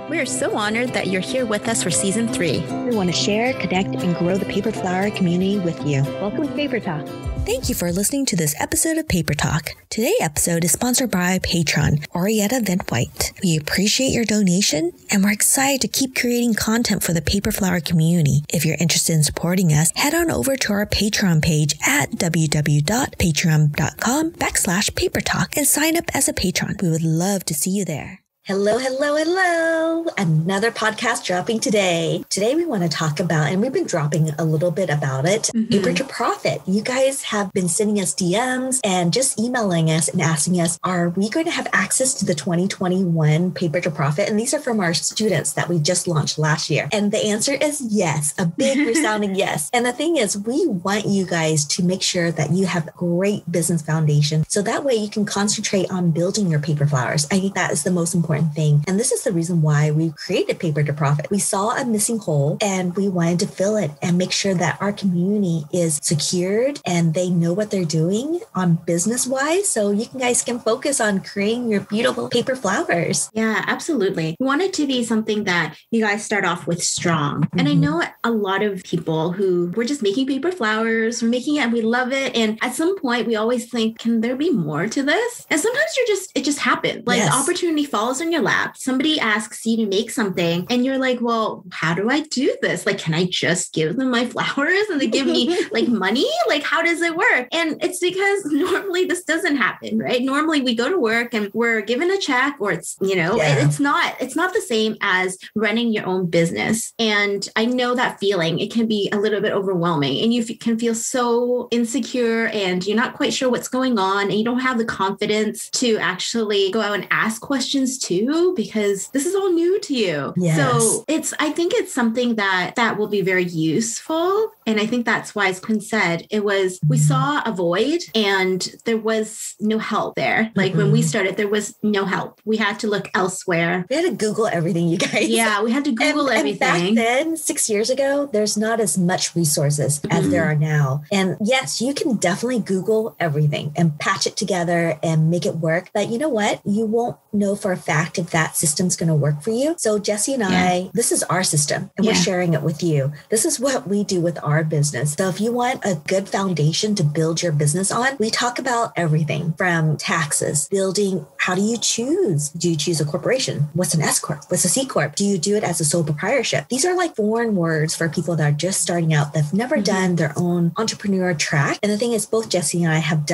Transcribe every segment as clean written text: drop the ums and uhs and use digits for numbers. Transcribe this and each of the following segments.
We are so honored that you're here with us for season 3. We want to share, connect, and grow the paper flower community with you. Welcome to Paper Talk. Thank you for listening to this episode of Paper Talk. Today's episode is sponsored by patron Arietta Van White. We appreciate your donation and we're excited to keep creating content for the paper flower community. If you're interested in supporting us, head on over to our Patreon page at www.patreon.com/papertalk and sign up as a patron. We would love to see you there. Hello, hello, hello. Another podcast dropping today. Today we want to talk about, and we've been dropping a little bit about it, Paper to Profit. You guys have been sending us DMs and just emailing us and asking us, are we going to have access to the 2021 Paper to Profit? And these are from our students that we just launched last year. And the answer is yes, a big resounding yes. And the thing is, we want you guys to make sure that you have a great business foundation. So that way you can concentrate on building your paper flowers. I think that is the most important thing. And this is the reason why we created Paper to Profit. We saw a missing hole and we wanted to fill it and make sure that our community is secured and they know what they're doing on business wise. So you guys can focus on creating your beautiful paper flowers. Yeah, absolutely. We want it to be something that you guys start off with strong. And I know a lot of people who we're just making paper flowers, we're making it and we love it. And at some point we always think, can there be more to this? And sometimes it just happens. Like the opportunity falls in your lap. Somebody asks you to make something and you're like, well, how do I do this? Like, can I just give them my flowers and they give me like money? Like, how does it work? And it's because normally this doesn't happen, right? Normally we go to work and we're given a check or it's, it's not the same as running your own business. And I know that feeling, it can be a little bit overwhelming and you can feel so insecure and you're not quite sure what's going on and you don't have the confidence to actually go out and ask questions too, because this is all new to you. Yes. So I think it's something that will be very useful. And I think that's why, as Quinn said, we saw a void and there was no help there. Like when we started, there was no help. We had to look elsewhere. We had to Google everything, you guys. Yeah, we had to Google everything. And back then, 6 years ago, there's not as much resources as there are now. And yes, you can definitely Google everything and patch it together and make it work. But you know what? You won't know for a fact if that system's going to work for you. So Jesse and I, this is our system and we're sharing it with you. This is what we do with our business. So if you want a good foundation to build your business on, we talk about everything from taxes, building, how do you choose? Do you choose a corporation? What's an S Corp? What's a C Corp? Do you do it as a sole proprietorship? These are like foreign words for people that are just starting out, that've never done their own entrepreneur track. And the thing is, both Jesse and I have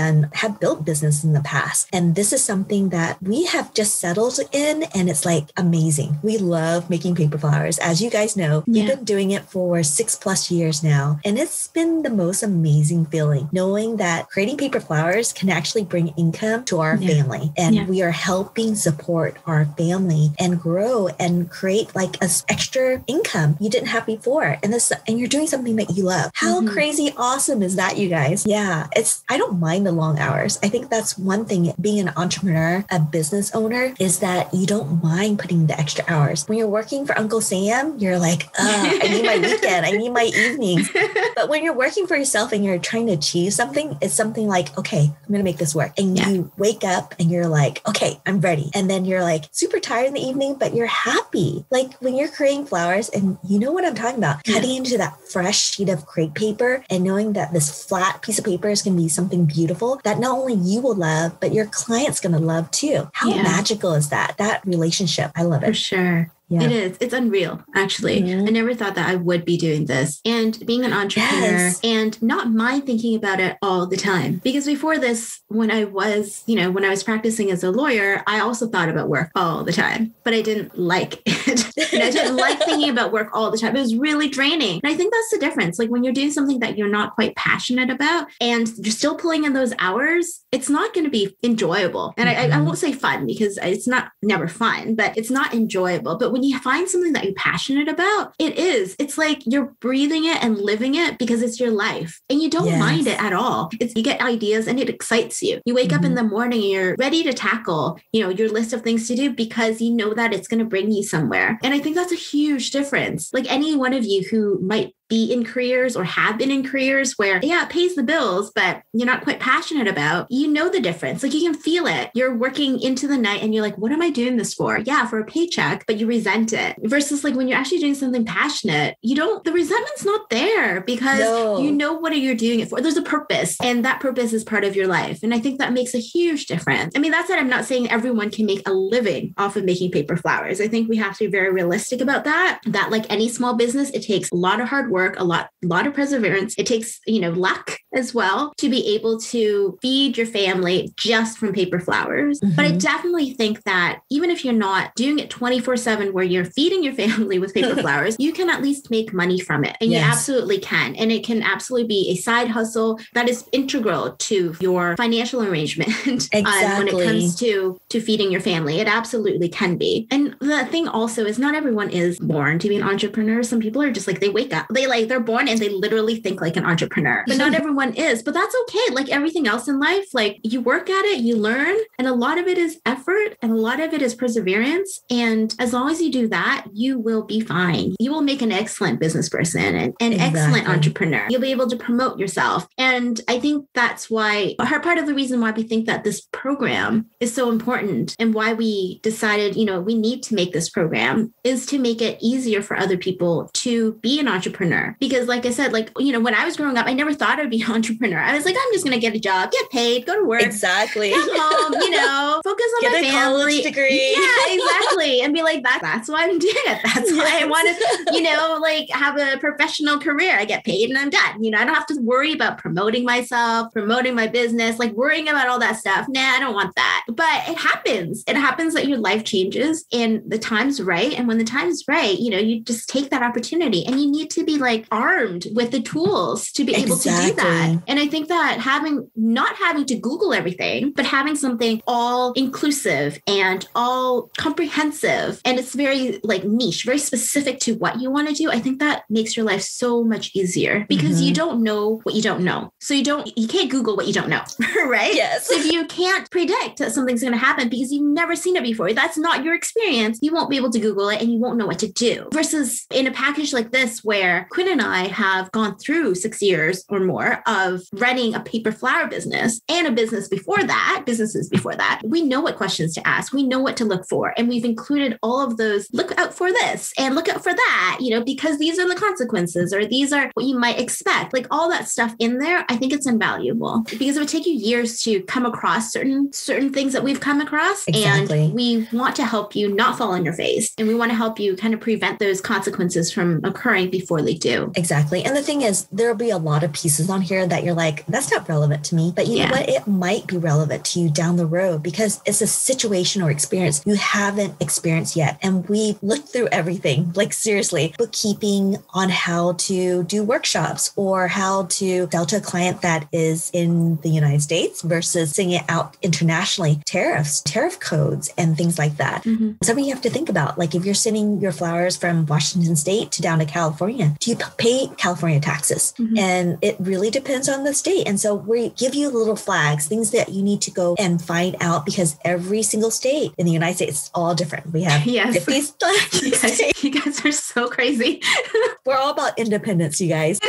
built business in the past. And this is something that we have just settled in. And it's like amazing. We love making paper flowers. As you guys know, we've been doing it for 6+ years now. And it's been the most amazing feeling knowing that creating paper flowers can actually bring income to our family. And we are helping support our family and grow and create like an extra income you didn't have before. And you're doing something that you love. How crazy awesome is that, you guys? Yeah, I don't mind the long hours. I think that's one thing, being an entrepreneur, a business owner, is that you don't mind putting the extra hours. When you're working for Uncle Sam, you're like, I need my weekend. I need my evenings. But when you're working for yourself and you're trying to achieve something, it's something like, okay, I'm going to make this work. And you wake up and you're like, okay, I'm ready. And then you're like super tired in the evening, but you're happy. Like when you're creating flowers, and you know what I'm talking about, cutting into that fresh sheet of crepe paper and knowing that this flat piece of paper is going to be something beautiful that not only you will love, but your client's going to love too. How magical is that? That relationship. I love it. For sure. Yeah. It is. It's unreal, actually. I never thought that I would be doing this. And being an entrepreneur and not mind thinking about it all the time. Because before this, when I was practicing as a lawyer, I also thought about work all the time, but I didn't like it. And I didn't like thinking about work all the time. It was really draining. And I think that's the difference. Like when you're doing something that you're not quite passionate about and you're still pulling in those hours, it's not going to be enjoyable. And I won't say fun because it's not never fun, but it's not enjoyable. But when you find something that you're passionate about, it's like you're breathing it and living it because it's your life and you don't mind it at all. You get ideas and it excites you. You wake up in the morning and you're ready to tackle, your list of things to do because you know that it's going to bring you somewhere. And I think that's a huge difference. Like any one of you who might be in careers or have been in careers where, yeah, it pays the bills, but you're not quite passionate about, you know the difference. Like you can feel it. You're working into the night and you're like, what am I doing this for? Yeah, for a paycheck, but you resent it. Versus like when you're actually doing something passionate, the resentment's not there because you know what you're doing it for. There's a purpose, and that purpose is part of your life. And I think that makes a huge difference. I mean, that said, I'm not saying everyone can make a living off of making paper flowers. I think we have to be very realistic about that like any small business, it takes a lot of hard work, a lot of perseverance. It takes, luck as well to be able to feed your family just from paper flowers. Mm-hmm. But I definitely think that even if you're not doing it 24/7 where you're feeding your family with paper flowers, you can at least make money from it. And you absolutely can. And it can absolutely be a side hustle that is integral to your financial arrangement. When it comes to feeding your family. It absolutely can be. And the thing also is not everyone is born to be an entrepreneur. Some people are just like, they wake up, they're born and they literally think like an entrepreneur, but not everyone is, but that's okay. Like everything else in life, like you work at it, you learn, and a lot of it is effort and a lot of it is perseverance. And as long as you do that, you will be fine. You will make an excellent business person and an excellent entrepreneur. You'll be able to promote yourself. And I think that's why part of the reason why we think that this program is so important and why we decided, we need to make this program is to make it easier for other people to be an entrepreneur. Because like I said, when I was growing up, I never thought I'd be an entrepreneur. I was like, I'm just going to get a job, get paid, go to work. Exactly. Come home, focus on my family. Get a college degree. Yeah, exactly. And be like, that's why I'm doing it. That's why I want to, have a professional career. I get paid and I'm done. I don't have to worry about promoting myself, promoting my business, worrying about all that stuff. Nah, I don't want that. But it happens. It happens that your life changes and the time's right. And when the time's right, you just take that opportunity and you need to be armed with the tools to be able to do that. And I think that not having to Google everything, but having something all inclusive and all comprehensive, and it's very niche, very specific to what you want to do. I think that makes your life so much easier because you don't know what you don't know. So you can't Google what you don't know, right? Yes. So if you can't predict that something's going to happen because you've never seen it before, that's not your experience, you won't be able to Google it and you won't know what to do. Versus in a package like this, where Quinn and I have gone through 6 years or more of running a paper flower business and a businesses before that, we know what questions to ask. We know what to look for. And we've included all of those, look out for this and look out for that, because these are the consequences or these are what you might expect. All that stuff in there, I think it's invaluable because it would take you years to come across certain things that we've come across. Exactly. And we want to help you not fall on your face. And we want to help you kind of prevent those consequences from occurring before they do. Exactly. And the thing is, there'll be a lot of pieces on here that you're like, that's not relevant to me. But you know what? It might be relevant to you down the road because it's a situation or experience you haven't experienced yet. And we looked through everything, seriously, bookkeeping on how to do workshops or how to sell to a client that is in the United States versus sending it out internationally, tariff codes and things like that. Mm-hmm. Something you have to think about, if you're sending your flowers from Washington State to down to California, do you pay California taxes? Mm-hmm. And it really depends on the state. And so we give you little flags, things that you need to go and find out because every single state in the United States is all different. We have 50 states. You guys are so crazy. We're all about independence, you guys.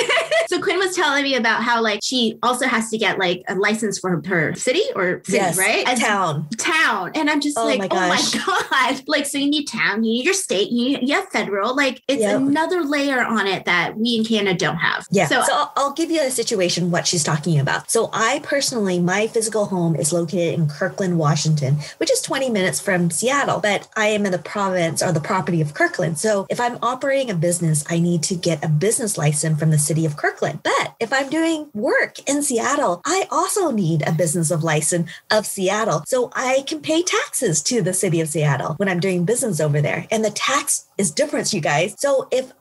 So Quinn was telling me about how she also has to get a license for her city, right? Town. And I'm just oh my God. So you need town, you need your state, you have federal, it's another layer on it that we in Canada don't have. Yeah. So I'll give you a situation, what she's talking about. So I personally, my physical home is located in Kirkland, Washington, which is 20 minutes from Seattle, but I am in the province or the property of Kirkland. So if I'm operating a business, I need to get a business license from the city of Kirkland. But if I'm doing work in Seattle, I also need a business of license of Seattle. So I can pay taxes to the city of Seattle when I'm doing business over there. And the tax is different, you guys. So if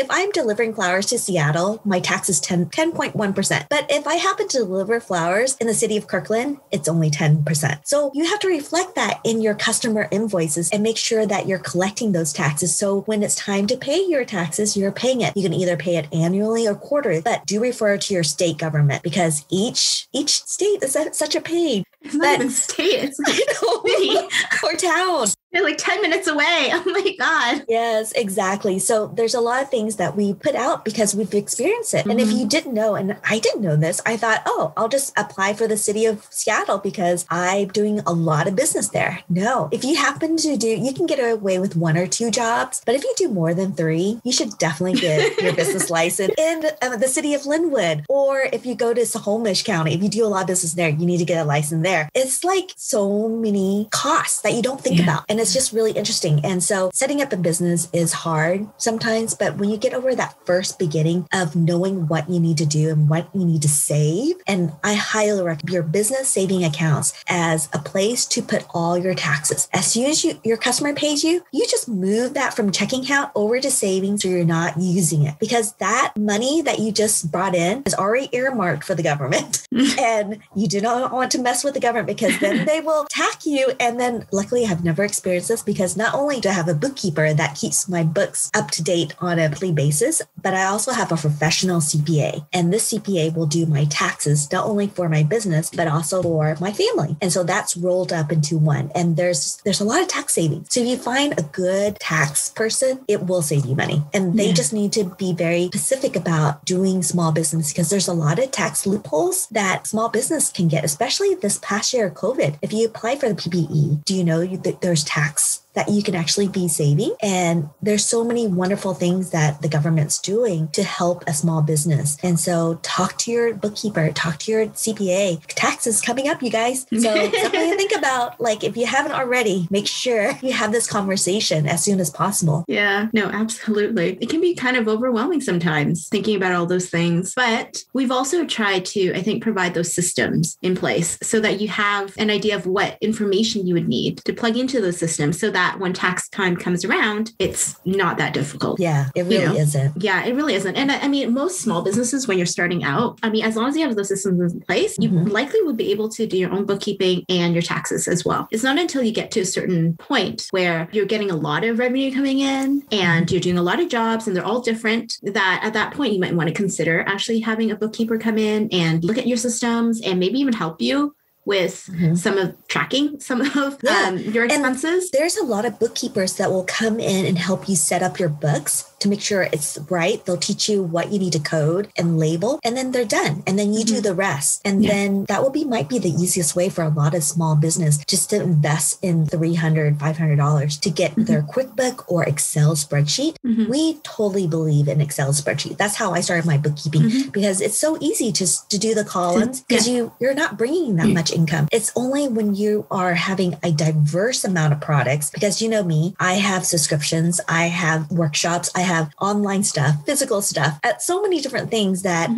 I'm delivering flowers to Seattle, my tax is 10.1%. But if I happen to deliver flowers in the city of Kirkland, it's only 10%. So you have to reflect that in your customer invoices and make sure that you're collecting those taxes. So when it's time to pay your taxes, you're paying it. You can either pay it annually or quarterly, but do refer to your state government because each state is such a pain. It's not even state, it's city or town. They're like 10 minutes away. Oh my God. Yes, exactly. So there's a lot of things that we put out because we've experienced it. And if you didn't know, and I didn't know this, I thought, oh, I'll just apply for the city of Seattle because I'm doing a lot of business there. No, if you happen to do, you can get away with 1 or 2 jobs, but if you do more than 3, you should definitely get your business license in the city of Linwood. Or if you go to Snohomish County, if you do a lot of business there, you need to get a license there. It's like so many costs that you don't think about. And it's just really interesting. And so setting up a business is hard sometimes, but when you get over that first beginning of knowing what you need to do and what you need to save, and I highly recommend your business saving accounts as a place to put all your taxes. As soon as your customer pays you, you just move that from checking account over to savings so you're not using it, because that money that you just brought in is already earmarked for the government. And you do not want to mess with the government because then they will tax you. And then luckily I've never experienced this because not only do I have a bookkeeper that keeps my books up to date on a monthly basis, but I also have a professional CPA. And this CPA will do my taxes, not only for my business, but also for my family. And so that's rolled up into one. And there's a lot of tax savings. So if you find a good tax person, it will save you money. And they just need to be very specific about doing small business because there's a lot of tax loopholes that small business can get, especially this past year of COVID. If you apply for the PPE, do you know that there's tax that you can actually be saving? And there's so many wonderful things that the government's doing to help a small business. And so talk to your bookkeeper, talk to your CPA. Taxes coming up, you guys. So something to think about, like if you haven't already, make sure you have this conversation as soon as possible. Yeah, no, absolutely. It can be kind of overwhelming sometimes thinking about all those things, but we've also tried to, I think, provide those systems in place so that you have an idea of what information you would need to plug into those systems so that when tax time comes around, it's not that difficult. Yeah, it really isn't. Yeah, it really isn't. And I mean, most small businesses, when you're starting out, I mean, as long as you have those systems in place, you likely would be able to do your own bookkeeping and your taxes as well. It's not until you get to a certain point where you're getting a lot of revenue coming in and you're doing a lot of jobs and they're all different, that at that point, you might want to consider actually having a bookkeeper come in and look at your systems and maybe even help you with some of tracking some of your expenses. And there's a lot of bookkeepers that will come in and help you set up your books to make sure it's right. They'll teach you what you need to code and label, and then they're done. And then you do the rest. And then that might be the easiest way for a lot of small business just to invest in $300, $500 to get their QuickBook or Excel spreadsheet. We totally believe in Excel spreadsheet. That's how I started my bookkeeping because it's so easy to do the columns because you're not bringing that much income. It's only when you are having a diverse amount of products, because you know me, I have subscriptions, I have workshops, I have online stuff, physical stuff, so many different things that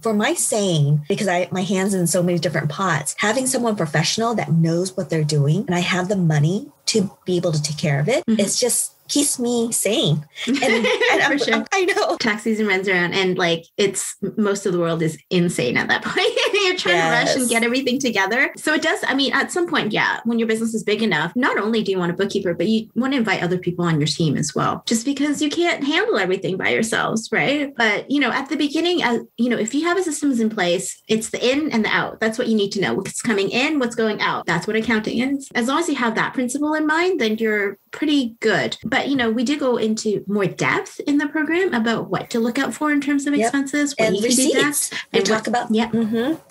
for my saying, because my hands in so many different pots, having someone professional that knows what they're doing and I have the money to be able to take care of it, it's just keeps me sane. And I know. Tax season runs around and like most of the world is insane at that point. You're trying to rush and get everything together. So it does, I mean, at some point, when your business is big enough, not only do you want a bookkeeper, but you want to invite other people on your team as well, just because you can't handle everything by yourselves, right? But, at the beginning, if you have a systems in place, it's the in and the out. That's what you need to know. What's coming in, what's going out. That's what accounting is. As long as you have that principle in mind, then you're pretty good. But, we do go into more depth in the program about what to look out for in terms of expenses. And receipts. We talk about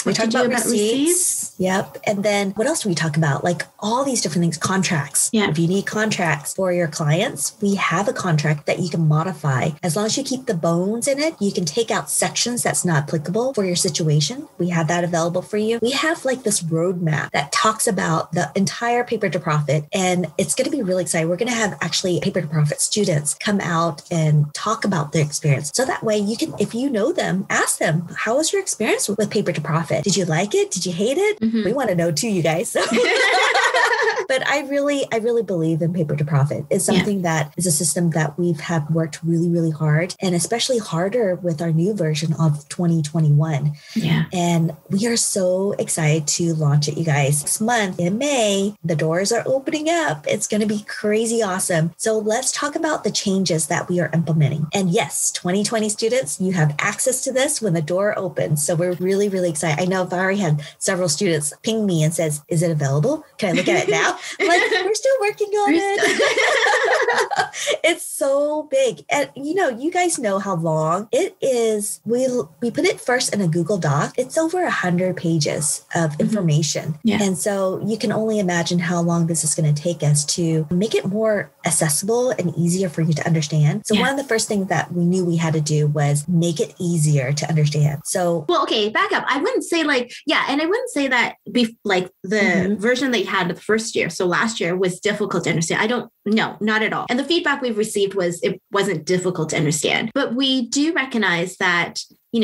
receipts. Yep. And then what else do we talk about? Like all these different things, contracts. Yeah. If you need contracts for your clients, we have a contract that you can modify. As long as you keep the bones in it, you can take out sections that's not applicable for your situation. We have that available for you. We have like this roadmap that talks about the entire Paper to Profit. And it's going to be really exciting. We're going to have actually Paper to Profit students come out and talk about their experience. So that way you can, if you know them, ask them, how was your experience with Paper to Profit? Did you like it? Did you hate it? We want to know too, you guys. But I really believe in Paper to Profit. It's something that is a system that we've worked really, really hard, and especially harder with our new version of 2021. Yeah. And we are so excited to launch it, you guys. This month in May, the doors are opening up. It's going to be crazy awesome. So let's talk about the changes that we are implementing. And yes, 2020 students, you have access to this when the door opens. So we're really, really excited. I know I've already had several students ping me and says, is it available? Can I look at it now? Like, we're still working on it. It's so big. And you guys know how long it is. We put it first in a Google Doc. It's over 100 pages of information. Yeah. And so you can only imagine how long this is going to take us to make it more accessible and easier for you to understand. So one of the first things that we knew we had to do was make it easier to understand. So, well, okay, back up. I wouldn't say and I wouldn't say that the version that you had the first year. So last year was difficult to understand. No, not at all. And the feedback we've received was it wasn't difficult to understand, but we do recognize that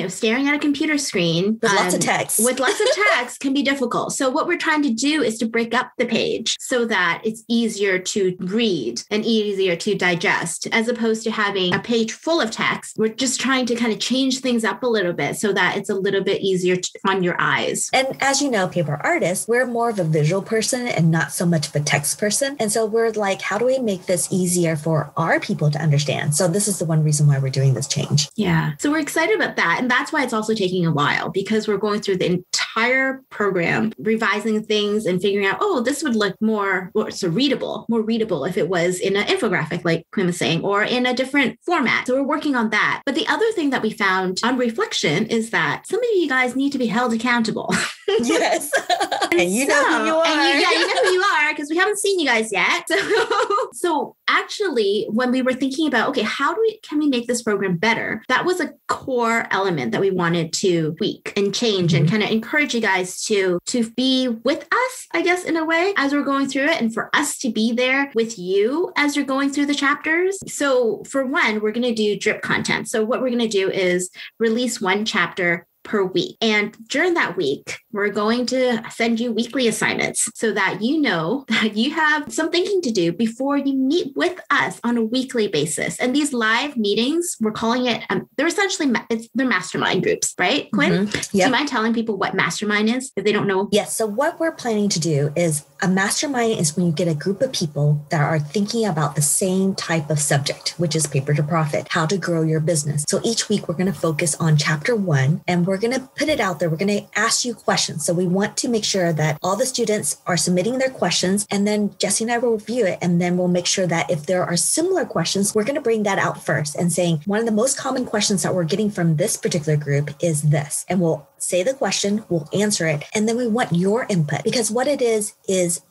staring at a computer screen with lots of text can be difficult. So what we're trying to do is to break up the page so that it's easier to read and easier to digest, as opposed to having a page full of text. We're just trying to kind of change things up a little bit so that it's a little bit easier on your eyes. And as you know, paper artists, we're more of a visual person and not so much of a text person. And so we're like, how do we make this easier for our people to understand? So this is the one reason why we're doing this change. Yeah. So we're excited about that. And that's why it's also taking a while, because we're going through the entire program, revising things and figuring out, this would look more readable if it was in an infographic, like Quinn was saying, or in a different format. So we're working on that. But the other thing that we found on reflection is that some of you guys need to be held accountable. Yes. And you know who you are. You know who you are, because we haven't seen you guys yet. So actually, when we were thinking about, okay, can we make this program better? That was a core element that we wanted to tweak and change and kind of encourage you guys to be with us, I guess, in a way, as we're going through it, and for us to be there with you as you're going through the chapters. So for one, we're going to do drip content. So what we're going to do is release one chapter per week. And during that week, we're going to send you weekly assignments so that you know that you have some thinking to do before you meet with us on a weekly basis. And these live meetings, we're calling it, they're essentially, they're mastermind groups, right, Quinn? Yep. Do you mind telling people what mastermind is if they don't know? Yes. So what we're planning to do is a mastermind is when you get a group of people that are thinking about the same type of subject, which is paper to profit, how to grow your business. So each week we're going to focus on chapter 1, and we're going to put it out there. We're going to ask you questions. So we want to make sure that all the students are submitting their questions, and then Jesse and I will review it. And then we'll make sure that if there are similar questions, we're going to bring that out first and saying, one of the most common questions that we're getting from this particular group is this. And we'll say the question, we'll answer it. And then we want your input, because what it is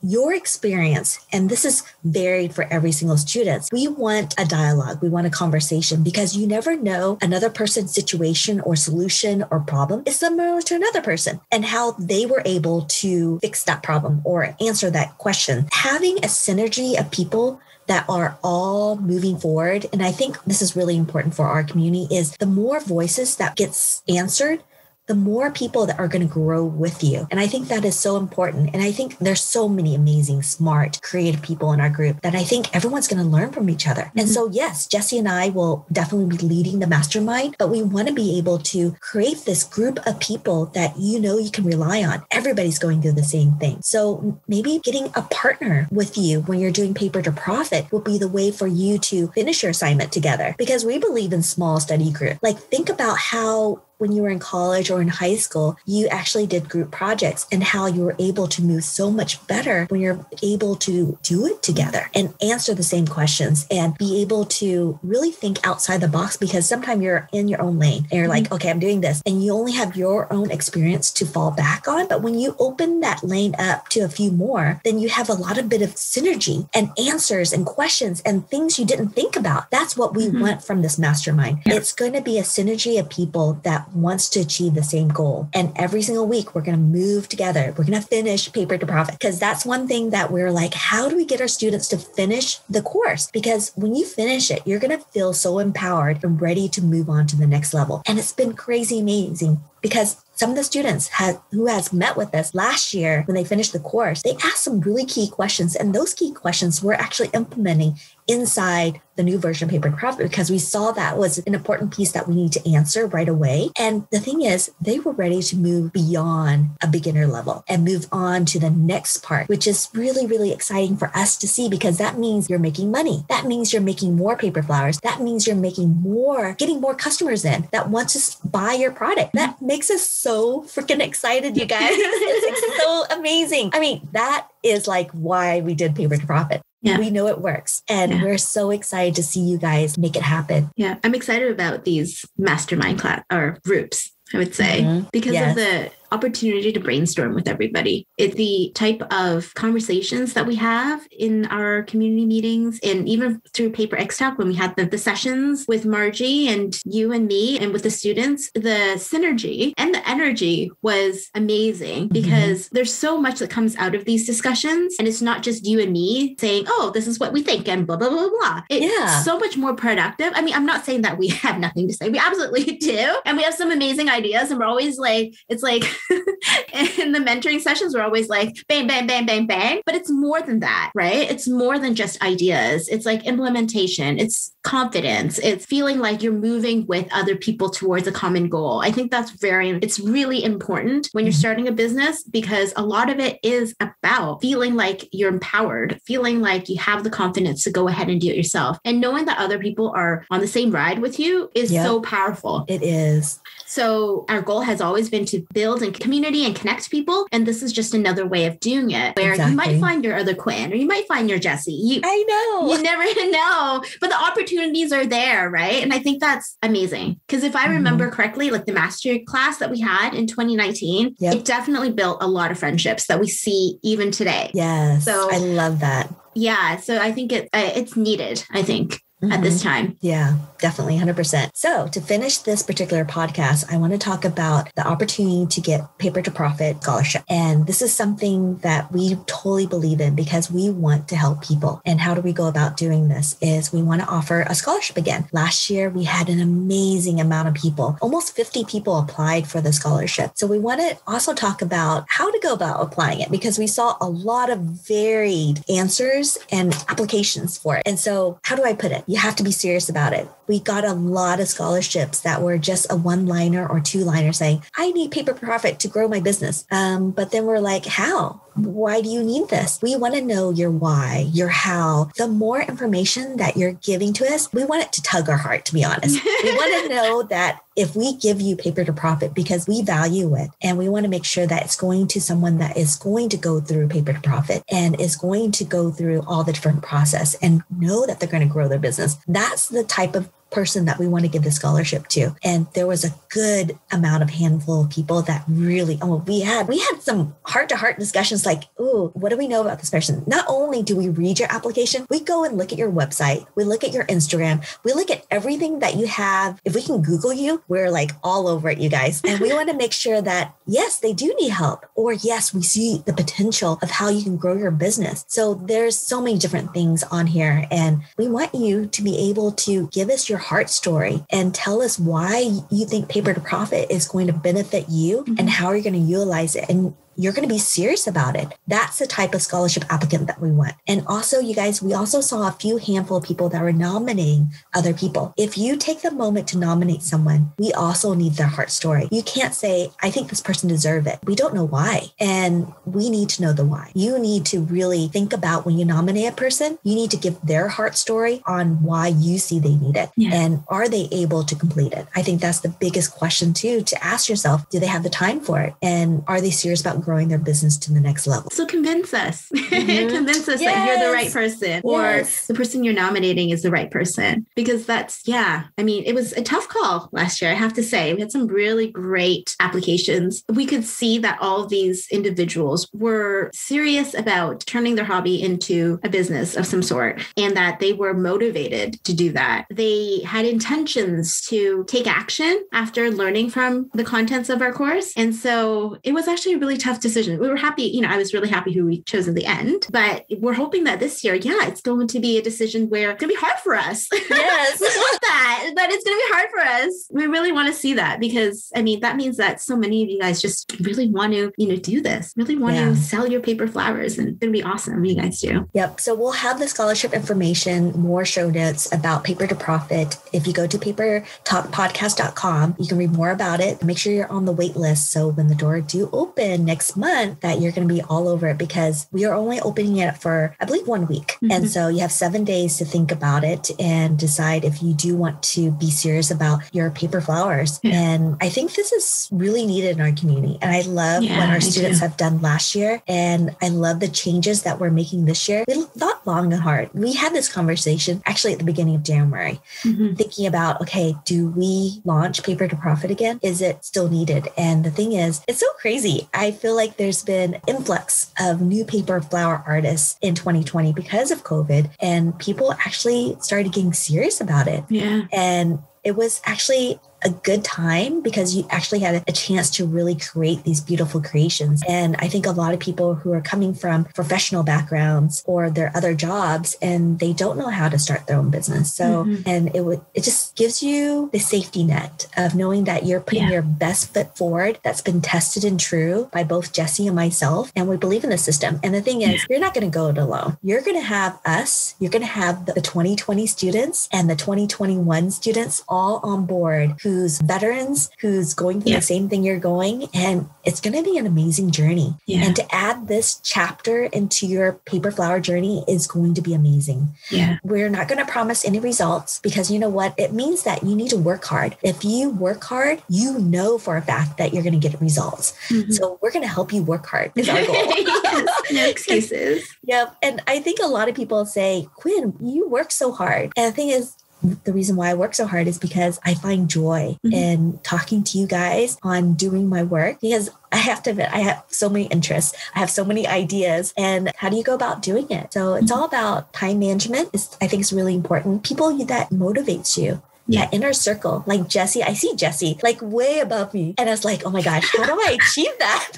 your experience. And this is varied for every single student. We want a dialogue. We want a conversation, because you never know another person's situation or solution or problem is similar to another person and how they were able to fix that problem or answer that question. Having a synergy of people that are all moving forward. And I think this is really important for our community, is the more voices that gets answered, the more people that are going to grow with you. And I think that is so important. And I think there's so many amazing, smart, creative people in our group that I think everyone's going to learn from each other. Mm-hmm. And so, yes, Jesse and I will definitely be leading the mastermind, but we want to be able to create this group of people that you can rely on. Everybody's going through the same thing. So maybe getting a partner with you when you're doing paper to profit will be the way for you to finish your assignment together, because we believe in small study group. Like, think about how when you were in college or in high school, you actually did group projects, and how you were able to move so much better when you're able to do it together and answer the same questions and be able to really think outside the box, because sometimes you're in your own lane and you're like, okay, I'm doing this, and you only have your own experience to fall back on. But when you open that lane up to a few more, then you have a lot of bit of synergy and answers and questions and things you didn't think about. That's what we want from this mastermind. Yeah. It's going to be a synergy of people that wants to achieve the same goal. And every single week, we're going to move together. We're going to finish paper to profit, because that's one thing that we're like, how do we get our students to finish the course? Because when you finish it, you're going to feel so empowered and ready to move on to the next level. And it's been crazy amazing, because some of the students who has met with us last year, when they finished the course, they asked some really key questions. And those key questions we're actually implementing inside the new version of Paper to Profit because we saw that was an important piece that we need to answer right away. And the thing is, they were ready to move beyond a beginner level and move on to the next part, which is really, really exciting for us to see because that means you're making money. That means you're making more paper flowers. That means you're getting more customers in that want to buy your product. That makes us so freaking excited, you guys. It's like so amazing. I mean, that is like why we did Paper to Profit. Yeah. We know it works. And we're so excited to see you guys make it happen. Yeah. I'm excited about these mastermind class or groups, I would say, because of the opportunity to brainstorm with everybody. It's the type of conversations that we have in our community meetings and even through Paper X Talk when we had the sessions with Margie and you and me and with the students, the synergy and the energy was amazing because there's so much that comes out of these discussions. And it's not just you and me saying, oh, this is what we think and blah, blah, blah, blah. It's so much more productive. I mean, I'm not saying that we have nothing to say. We absolutely do. And we have some amazing ideas and we're always like, it's like, in the mentoring sessions, we're always like, bang, bang, bang, bang, bang. But it's more than that, right? It's more than just ideas. It's like implementation. It's confidence. It's feeling like you're moving with other people towards a common goal. I think it's really important when you're starting a business because a lot of it is about feeling like you're empowered, feeling like you have the confidence to go ahead and do it yourself. And knowing that other people are on the same ride with you is so powerful. It is. So our goal has always been to build a community and connect people. And this is just another way of doing it where you might find your other Quinn or you might find your Jessie. I know. You never know, but the opportunities are there, right? And I think that's amazing. Because if I remember correctly, like the master class that we had in 2019, it definitely built a lot of friendships that we see even today. Yes. So I love that. Yeah. So I think it's needed, I think. At this time. Yeah, definitely 100%. So to finish this particular podcast, I want to talk about the opportunity to get Paper to Profit scholarship. And this is something that we totally believe in because we want to help people. And how do we go about doing this is we want to offer a scholarship again. Last year, we had an amazing amount of people. Almost 50 people applied for the scholarship. So we want to also talk about how to go about applying it because we saw a lot of varied answers and applications for it. And so how do I put it? You have to be serious about it. We got a lot of scholarships that were just a one-liner or two-liner saying, I need Paper to Profit to grow my business. But then we're like, how? Why do you need this? We want to know your why, your how. The more information that you're giving to us, we want it to tug our heart, to be honest. We want to know that if we give you Paper to Profit because we value it and we want to make sure that it's going to someone that is going to go through Paper to Profit and is going to go through all the different process and know that they're going to grow their business. That's the type of person that we want to give the scholarship to. And there was a good amount of handful of people that really, we had some heart-to-heart discussions like, oh, what do we know about this person? Not only do we read your application, we go and look at your website, we look at your Instagram, we look at everything that you have. If we can Google you, we're like all over it, you guys. And we want to make sure that, yes, they do need help. Or yes, we see the potential of how you can grow your business. So there's so many different things on here. And we want you to be able to give us your heart story and tell us why you think Paper to Profit is going to benefit you and how you're going to utilize it. And you're going to be serious about it. That's the type of scholarship applicant that we want. And also, you guys, we also saw a few handful of people that were nominating other people. If you take the moment to nominate someone, we also need their heart story. You can't say, I think this person deserves it. We don't know why. And we need to know the why. You need to really think about when you nominate a person, you need to give their heart story on why you see they need it. Yeah. And are they able to complete it? I think that's the biggest question too, to ask yourself, do they have the time for it? And are they serious about growing their business to the next level? So convince us, convince us that you're the right person or the person you're nominating is the right person. Because it was a tough call last year. I have to say, we had some really great applications. We could see that all of these individuals were serious about turning their hobby into a business of some sort and that they were motivated to do that. They had intentions to take action after learning from the contents of our course. And so it was actually a really tough tough decision. We were happy, I was really happy who we chose in the end, but we're hoping that this year, it's going to be a decision where it's going to be hard for us. Yes. We want that, but it's going to be hard for us. We really want to see that because, that means that so many of you guys just really want to, do this, really want to sell your paper flowers, and it's going to be awesome when you guys do. Yep. So we'll have the scholarship information, more show notes about Paper to Profit. If you go to papertalkpodcast.com, you can read more about it. Make sure you're on the wait list. So when the door do open next month, that you're going to be all over it, because we are only opening it for, I believe, 1 week. Mm-hmm. And so you have 7 days to think about it and decide if you do want to be serious about your paper flowers. Yeah. And I think this is really needed in our community. And I love what our students have done last year. And I love the changes that we're making this year. We thought long and hard. We had this conversation actually at the beginning of January, thinking about, okay, do we launch Paper to Profit again? Is it still needed? And the thing is, it's so crazy. I feel like there's been influx of new paper flower artists in 2020 because of COVID, and people actually started getting serious about it. Yeah. And it was actually a good time because you actually had a chance to really create these beautiful creations. And I think a lot of people who are coming from professional backgrounds or their other jobs, and they don't know how to start their own business. So, and it just gives you the safety net of knowing that you're putting your best foot forward. That's been tested and true by both Jesse and myself. And we believe in the system. And the thing is, you're not going to go it alone. You're going to have us, you're going to have the 2020 students and the 2021 students all on board, who's veterans, who's going through the same thing you're going. And it's going to be an amazing journey. Yeah. And to add this chapter into your paper flower journey is going to be amazing. Yeah. We're not going to promise any results, because you know what? It means that you need to work hard. If you work hard, you know for a fact that you're going to get results. So we're going to help you work hard is our goal. Yes. No excuses. Yep. And I think a lot of people say, Quinn, you work so hard. And the thing is, the reason why I work so hard is because I find joy in talking to you guys on doing my work, because I have to admit, I have so many interests. I have so many ideas. And how do you go about doing it? So it's all about time management. I think it's really important. People that motivates you. That inner circle, like Jesse, I see Jesse like way above me. And I was like, oh my gosh, how do I achieve that?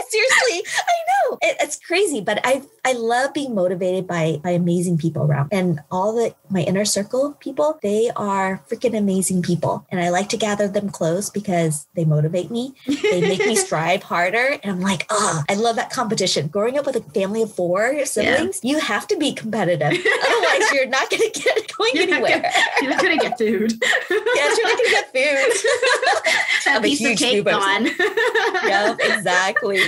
Seriously, I know it's crazy, but I love being motivated by amazing people around, and all my inner circle people, they are freaking amazing people. And I like to gather them close because they motivate me. They make me strive harder. And I'm like, I love that competition. Growing up with a family of 4 siblings, you have to be competitive. Otherwise, you're not going to get going anywhere. You're not going to get food. Yes, you're not going to get food. That piece of cake gone. Yep, exactly.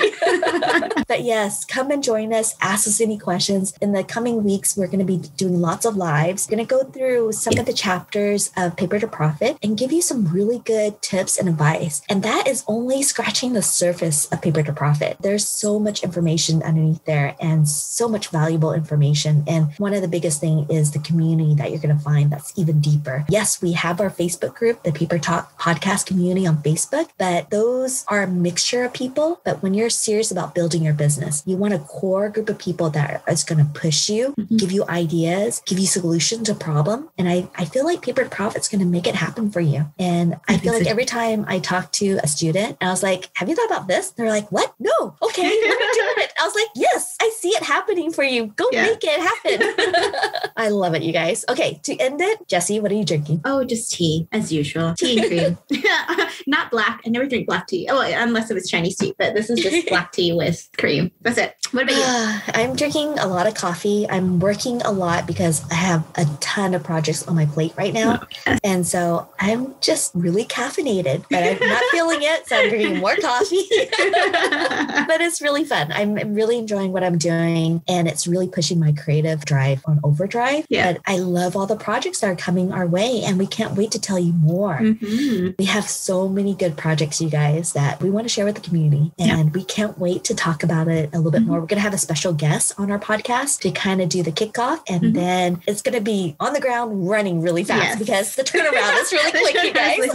But yes, come and join us. Ask us any questions. In the coming weeks, we're going to be doing lots of lives. We're going to go through some of the chapters of Paper to Profit and give you some really good tips and advice. And that is only scratching the surface of Paper to Profit. There's so much information underneath there and so much valuable information. And one of the biggest thing is the community that you're going to find that's even deeper. Yes, we have our Facebook group, the Paper Talk Podcast community on Facebook, but those are a mixture of people. But when you're serious about building your business, you want a core group of people that is going to push you, give you ideas, give you solutions to problem. And I feel like Paper to Profit is going to make it happen for you. And I feel like every time I talk to a student and I was like, have you thought about this? They're like, what? No. Okay, let me do it. I was like, yes, I see it happening for you. Go make it happen. I love it, you guys. Okay, to end it, Jesse, what are you drinking? Oh, just tea as usual. Tea and cream. Not black. I never drink black tea. Oh, unless it was Chinese tea, but this is just black tea with cream. That's it. What about you? I'm drinking a lot of coffee. I'm working a lot because I have a ton of projects on my plate right now. And so I'm just really caffeinated, but I'm not feeling it. So I'm drinking more coffee. But it's really fun. I'm really enjoying what I'm doing. And it's really pushing my creative drive on overdrive. Yeah. But I love all the projects that are coming our way. And we can't wait to tell you more. We have so many good projects, you guys, that we want to share with the community. And we can't wait to talk about it a little bit more. We're going to have a special guest on our podcast to kind of do the kickoff. And then it's going to be on the ground running really fast because the turnaround is really quick, you guys.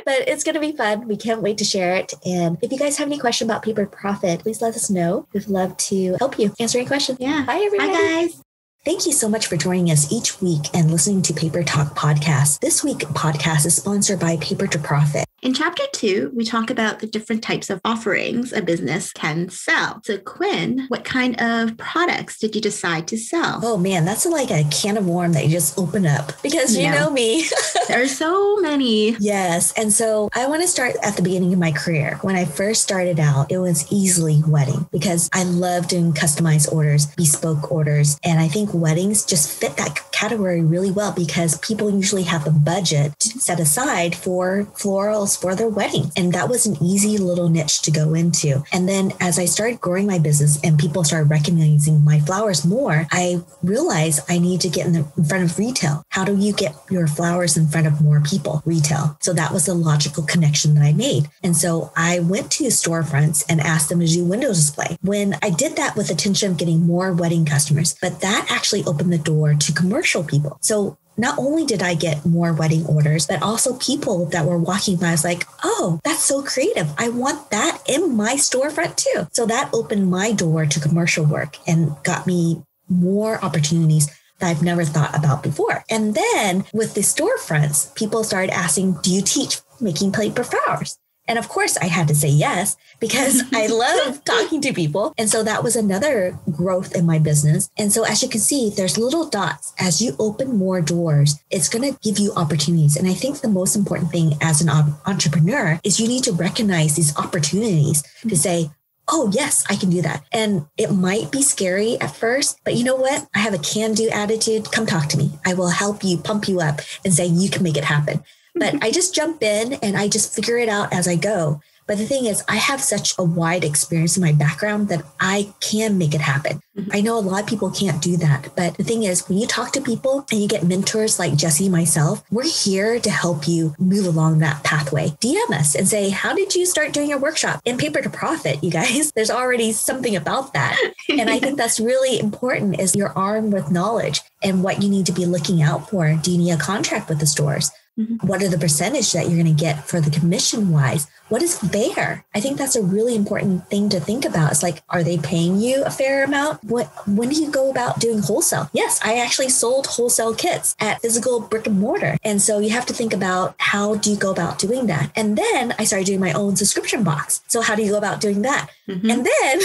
But it's going to be fun. We can't wait to share it. And if you guys have any question about Paper Profit, please let us know. We'd love to help you answer any questions. Yeah. Bye, everybody. Bye, guys. Thank you so much for joining us each week and listening to Paper Talk Podcast. This week podcast is sponsored by Paper to Profit. In chapter 2, we talk about the different types of offerings a business can sell. So Quinn, what kind of products did you decide to sell? Oh man, that's like a can of worms that you just open up because you know me. There are so many. Yes. And so I want to start at the beginning of my career. When I first started out, it was easily wedding because I love doing customized orders, bespoke orders. And I think weddings just fit that category really well because people usually have the budget set aside for florals for their wedding. And that was an easy little niche to go into. And then as I started growing my business and people started recognizing my flowers more, I realized I need to get in front of retail. How do you get your flowers in front of more people? Retail. So that was a logical connection that I made. And so I went to storefronts and asked them to do window display. When I did that with the intention of getting more wedding customers, but that actually opened the door to commercial people. So not only did I get more wedding orders, but also people that were walking by was like, oh, that's so creative. I want that in my storefront too. So that opened my door to commercial work and got me more opportunities that I've never thought about before. And then with the storefronts, people started asking, do you teach making paper flowers? And of course, I had to say yes, because I love talking to people. And so that was another growth in my business. And so as you can see, there's little dots. As you open more doors, it's going to give you opportunities. And I think the most important thing as an entrepreneur is you need to recognize these opportunities to say, oh, yes, I can do that. And it might be scary at first, but you know what? I have a can-do attitude. Come talk to me. I will help you, pump you up and say, you can make it happen. But I just jump in and I just figure it out as I go. But the thing is, I have such a wide experience in my background that I can make it happen. Mm-hmm. I know a lot of people can't do that. But the thing is, when you talk to people and you get mentors like Jesse and myself, we're here to help you move along that pathway. DM us and say, how did you start doing your workshop? In Paper to Profit, you guys, there's already something about that. And I think that's really important is you're armed with knowledge and what you need to be looking out for. Do you need a contract with the stores? Mm-hmm. What are the percentage that you're going to get for the commission wise? What is fair? I think that's a really important thing to think about. It's like, are they paying you a fair amount? When do you go about doing wholesale? Yes, I actually sold wholesale kits at physical brick and mortar. And so you have to think about how do you go about doing that? And then I started doing my own subscription box. So how do you go about doing that? Mm-hmm. And then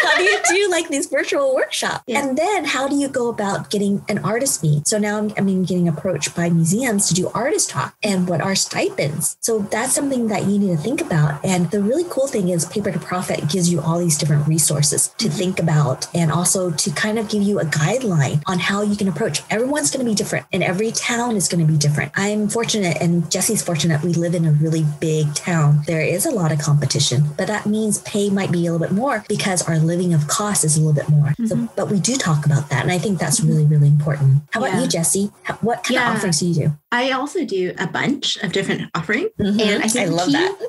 how do you do like these virtual workshops? Yeah. And then how do you go about getting an artist meet? So now I'm getting approached by museums to do artist talk and what are stipends. So that's something that you need to think about. And the really cool thing is Paper to Profit gives you all these different resources to think about and also to kind of give you a guideline on how you can approach. Everyone's going to be different and every town is going to be different. I'm fortunate and Jesse's fortunate. We live in a really big town. There is a lot of competition, but that means pay might be a little bit more because our living of cost is a little bit more. Mm-hmm. So, but we do talk about that. And I think that's really, really important. How about you, Jesse? What kind of offerings do you do? I also do a bunch of different offerings. Mm-hmm. And I think I love that.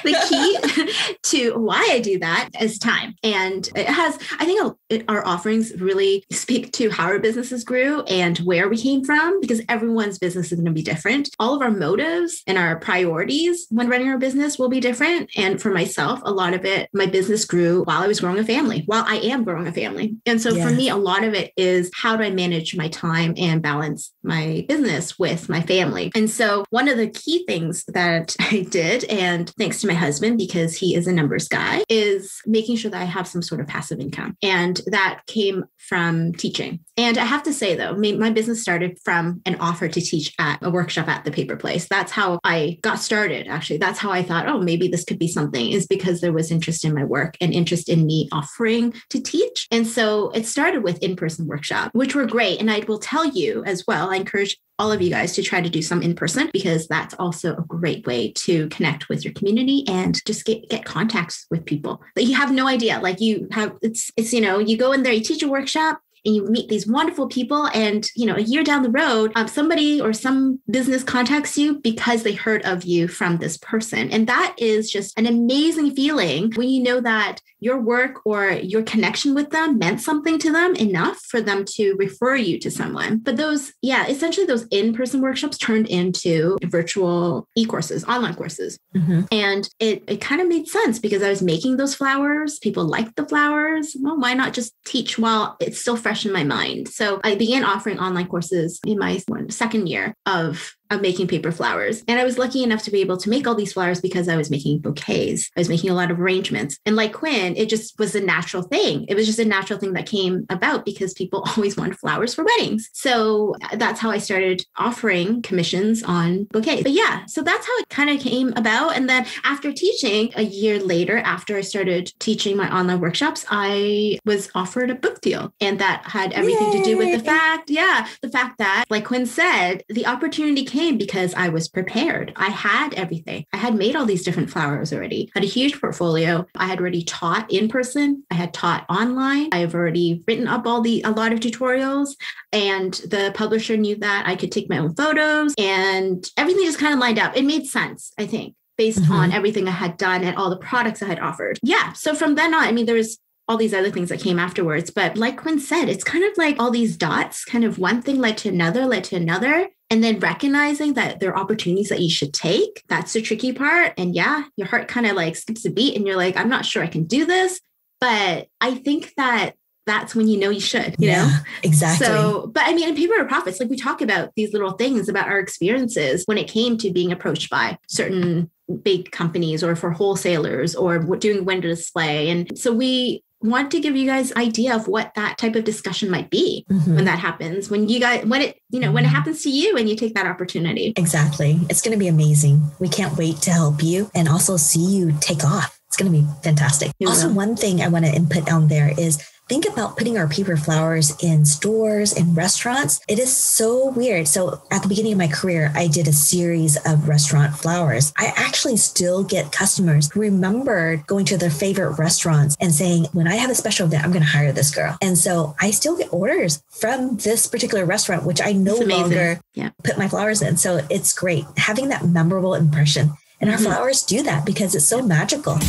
The key to why I do that is time. And I think our offerings really speak to how our businesses grew and where we came from, because everyone's business is going to be different. All of our motives and our priorities when running our business will be different. And for myself, a lot of it, my business grew while I was growing a family, while I am growing a family. And so for me, a lot of it is how do I manage my time and balance my business with my family? And so one of the key things that I did, and thanks to my husband, because he is a numbers guy, is making sure that I have some sort of passive income. And that came from teaching. And I have to say, though, my business started from an offer to teach at a workshop at the Paper Place. That's how I got started, actually. That's how I thought, oh, maybe this could be something, is because there was interest in my work and interest in me offering to teach. And so it started with in-person workshop, which were great. And I will tell you as well, I encourage all of you guys to try to do some in person, because that's also a great way to connect with your community and just get contacts with people that you have no idea. Like you have, it's, you go in there, you teach a workshop, and you meet these wonderful people. And, a year down the road, somebody or some business contacts you because they heard of you from this person. And that is just an amazing feeling when you know that your work or your connection with them meant something to them enough for them to refer you to someone. But essentially those in-person workshops turned into virtual e-courses, online courses. Mm-hmm. And it kind of made sense because I was making those flowers. People liked the flowers. Well, why not just teach while it's still fresh in my mind? So I began offering online courses in my second year of of making paper flowers. And I was lucky enough to be able to make all these flowers because I was making bouquets. I was making a lot of arrangements. And like Quinn, it just was a natural thing. It was just a natural thing that came about because people always wanted flowers for weddings. So that's how I started offering commissions on bouquets. But yeah, so that's how it kind of came about. And then after teaching, a year later, after I started teaching my online workshops, I was offered a book deal. And that had everything to do with the fact that, like Quinn said, the opportunity came because I was prepared. I had everything. I had made all these different flowers already, had a huge portfolio. I had already taught in person. I had taught online. I've already written up a lot of tutorials, and the publisher knew that I could take my own photos, and everything just kind of lined up. It made sense, I think, based on everything I had done and all the products I had offered. Yeah. So from then on, I mean, there was all these other things that came afterwards. But like Quinn said, it's kind of like all these dots, kind of one thing led to another. And then recognizing that there are opportunities that you should take. That's the tricky part. And yeah, your heart kind of like skips a beat and you're like, I'm not sure I can do this. But I think that that's when you know you should, you know? Exactly. So, but I mean, in Paper for Profits, like we talk about these little things about our experiences when it came to being approached by certain big companies or for wholesalers or doing window display. And so we want to give you guys idea of what that type of discussion might be when that happens, when it happens to you and you take that opportunity. Exactly. It's going to be amazing. We can't wait to help you and also see you take off. It's going to be fantastic. Also, one thing I want to input on there is think about putting our paper flowers in stores and restaurants. It is so weird. So at the beginning of my career, I did a series of restaurant flowers. I actually still get customers who remembered going to their favorite restaurants and saying, when I have a special event, I'm going to hire this girl. And so I still get orders from this particular restaurant, which I no longer put my flowers in. So it's great having that memorable impression. And our flowers do that because it's so magical.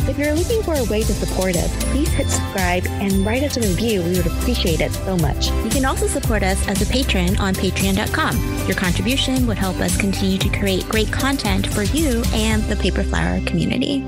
If you're looking for a way to support us, please hit subscribe and write us a review. We would appreciate it so much. You can also support us as a patron on patreon.com. Your contribution would help us continue to create great content for you and the Paper Flower community.